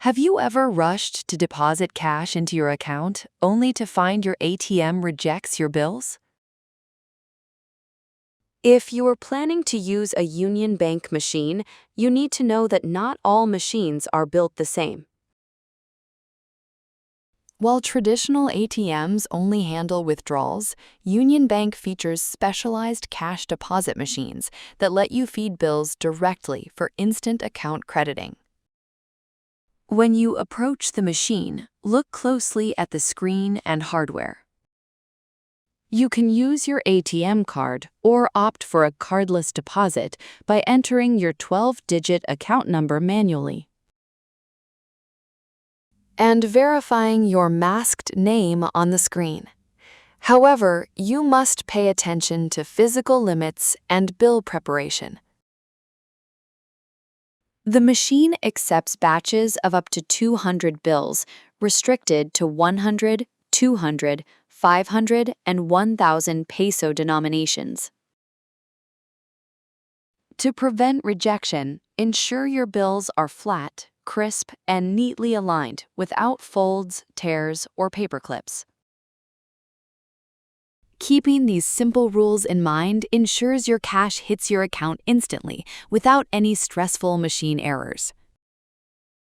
Have you ever rushed to deposit cash into your account only to find your ATM rejects your bills? If you are planning to use a UnionBank machine, you need to know that not all machines are built the same. While traditional ATMs only handle withdrawals, UnionBank features specialized cash deposit machines that let you feed bills directly for instant account crediting. When you approach the machine, look closely at the screen and hardware. You can use your ATM card or opt for a cardless deposit by entering your 12-digit account number manually and verifying your masked name on the screen. However, you must pay attention to physical limits and bill preparation. The machine accepts batches of up to 200 bills, restricted to 100, 200, 500, and 1,000 peso denominations. To prevent rejection, ensure your bills are flat, crisp, and neatly aligned without folds, tears, or paper clips. Keeping these simple rules in mind ensures your cash hits your account instantly without any stressful machine errors.